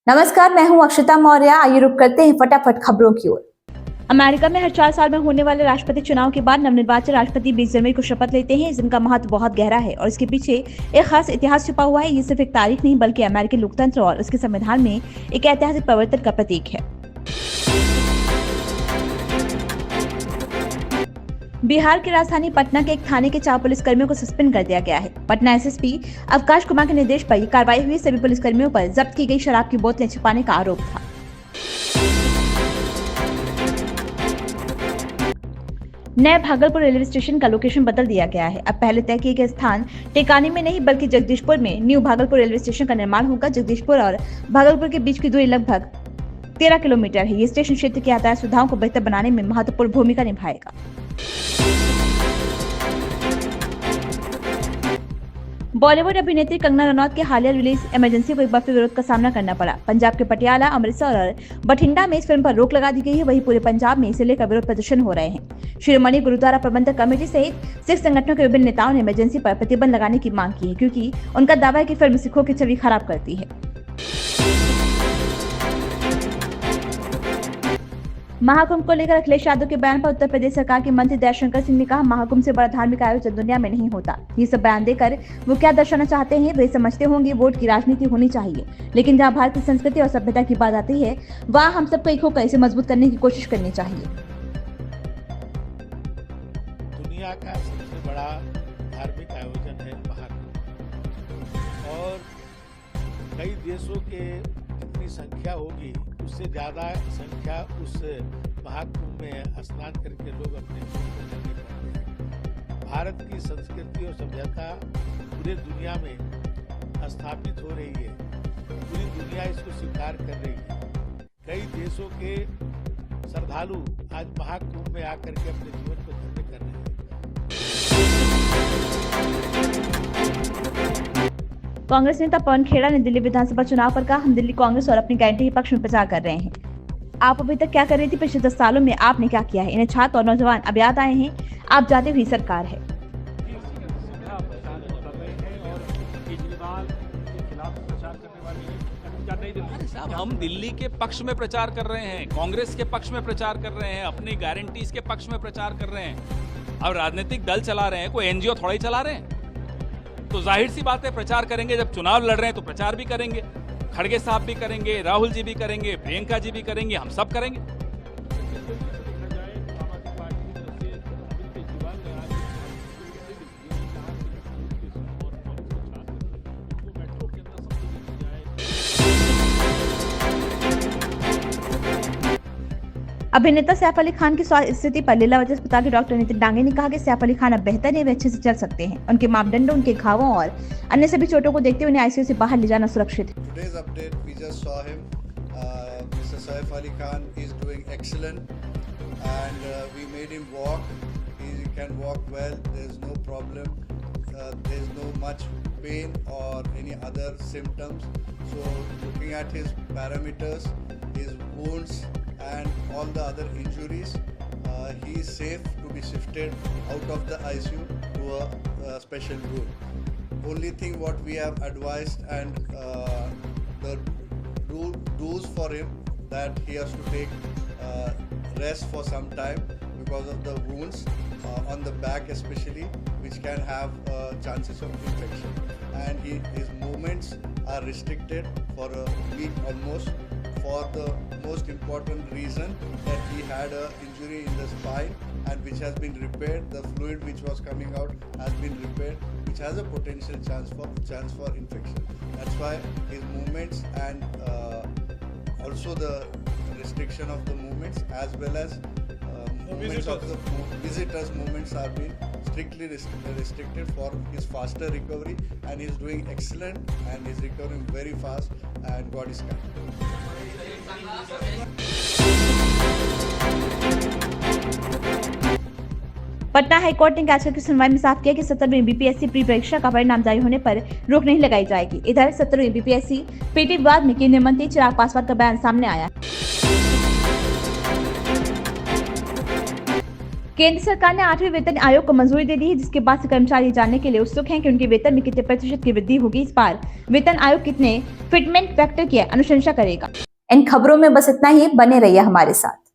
नमस्कार, मैं हूं अक्षता मौर्य। आइए रुक करते हैं फटाफट खबरों की ओर। अमेरिका में हर 4 साल में होने वाले राष्ट्रपति चुनाव के बाद नवनिर्वाचित राष्ट्रपति 20 जनवरी को शपथ लेते हैं। इस दिन का महत्व बहुत गहरा है और इसके पीछे एक खास इतिहास छुपा हुआ है। ये सिर्फ एक तारीख नहीं बल्कि अमेरिकी लोकतंत्र और उसके संविधान में एक ऐतिहासिक परिवर्तन का प्रतीक है। बिहार की राजधानी पटना के एक थाने के 4 पुलिसकर्मियों को सस्पेंड कर दिया गया है। पटना एसएसपी अवकाश कुमार के निर्देश पर यह कार्रवाई हुई। सभी पुलिसकर्मियों पर जब्त की गई शराब की बोतलें छिपाने का आरोप था। नए भागलपुर रेलवे स्टेशन का लोकेशन बदल दिया गया है। अब पहले तय किए गए स्थान टेकानी में नहीं बल्कि जगदीशपुर में न्यू भागलपुर रेलवे स्टेशन का निर्माण होगा। जगदीशपुर और भागलपुर के बीच की दूरी लगभग 13 किलोमीटर है। ये स्टेशन क्षेत्र की यातायात सुविधाओं को बेहतर बनाने में महत्वपूर्ण भूमिका निभाएगा। बॉलीवुड अभिनेत्री कंगना रनौत के हालिया रिलीज इमरजेंसी को एक बार फिर विरोध का सामना करना पड़ा। पंजाब के पटियाला, अमृतसर और बठिंडा में इस फिल्म पर रोक लगा दी गई है। वहीं पूरे पंजाब में इसे लेकर विरोध प्रदर्शन हो रहे हैं। शिरोमणि गुरुद्वारा प्रबंधक कमेटी सहित सिख संगठनों के विभिन्न नेताओं ने इमरजेंसी पर प्रतिबंध लगाने की मांग की है, क्योंकि उनका दावा है कि फिल्म सिखों की छवि खराब करती है। महाकुंभ को लेकर अखिलेश यादव के बयान पर उत्तर प्रदेश सरकार के मंत्री दयाशंकर सिंह ने कहा, महाकुंभ से बड़ा धार्मिक आयोजन दुनिया में नहीं होता। ये सब बयान देकर वो क्या दर्शाना चाहते हैं? वे समझते होंगे वोट की राजनीति होनी चाहिए, लेकिन जहाँ भारत की संस्कृति और सभ्यता की बात आती है वहाँ हम सबको एक होकर इसे मजबूत करने की कोशिश करनी चाहिए। दुनिया का सबसे बड़ा धार्मिक आयोजन है महाकुंभ, और कई देशों के जितनी संख्या होगी उससे ज्यादा संख्या उस महाकुंभ में स्नान करके लोग अपने करने पड़ते हैं। भारत की संस्कृति और सभ्यता पूरे दुनिया में स्थापित हो रही है। पूरी दुनिया इसको स्वीकार कर रही है। कई देशों के श्रद्धालु आज महाकुंभ में आकर के अपने जीवन को धन्य कर रहे हैं। कांग्रेस नेता पवन खेड़ा ने दिल्ली विधानसभा चुनाव पर कहा, हम दिल्ली कांग्रेस और अपनी गारंटी के पक्ष में प्रचार कर रहे हैं। आप अभी तक क्या कर रही थी? पिछले 10 सालों में आपने क्या किया है? इन्हें छात्र और नौजवान अब याद आए हैं। आप जाती हुई सरकार है। हम दिल्ली के पक्ष में प्रचार कर रहे हैं, कांग्रेस के पक्ष में प्रचार कर रहे हैं, अपनी गारंटीज के पक्ष में प्रचार कर रहे हैं। अब राजनीतिक दल चला रहे हैं, कोई एनजीओ थोड़ा ही चला रहे हैं। तो जाहिर सी बात है प्रचार करेंगे। जब चुनाव लड़ रहे हैं तो प्रचार भी करेंगे। खड़गे साहब भी करेंगे, राहुल जी भी करेंगे, प्रियंका जी भी करेंगे, हम सब करेंगे। अभिनेता सैफ अली खान की स्वास्थ्य स्थिति पर लीलावती अस्पताल के डॉक्टर नितिन डांगे ने कहा कि सैफ अली खान अब बेहतर है, वे अच्छे से चल सकते हैं। उनके मापदंडों, उनके घावों और अन्य सभी चोटों को देखते हुए उन्हें आईसीयू से बाहर ले जाना सुरक्षित है। Today's update, we just saw him. Mr. Saif Ali Khan is doing excellent, and we made him walk. He can walk well. There's no problem. There's no much pain or any other symptoms. So, looking at his parameters, his wounds, and all the other injuries, he is safe to be shifted out of the ICU to a special room. Only thing what we have advised and the rules for him, that he has to take rest for some time because of the wounds on the back especially, which can have chances of infection, and his movements are restricted for a week almost, for the most important reason that he had an injury in the spine, and which has been repaired. The fluid which was coming out has been repaired, which has a potential chance for infection. That's why his movements and also the restriction of the movements, as well as movements of the visitors' movements are being strictly restricted for his faster recovery, and he is doing excellent and is recovering very fast, and God is kind. Patna high court ने याचिका की सुनवाई में साफ किया कि 17वीं BPSC pre परीक्षा का परिणाम जारी होने पर रोक नहीं लगाई जाएगी। इधर 17वीं बीपीएससी पीटी विवाद में केंद्रीय मंत्री चिराग पासवान का बयान सामने आया। केंद्र सरकार ने 8वें वेतन आयोग को मंजूरी दे दी है, जिसके बाद से कर्मचारी जानने के लिए उत्सुक हैं कि उनके वेतन में कितने प्रतिशत की वृद्धि होगी। इस बार वेतन आयोग कितने फिटमेंट फैक्टर की अनुशंसा करेगा। इन खबरों में बस इतना ही। बने रहिए हमारे साथ।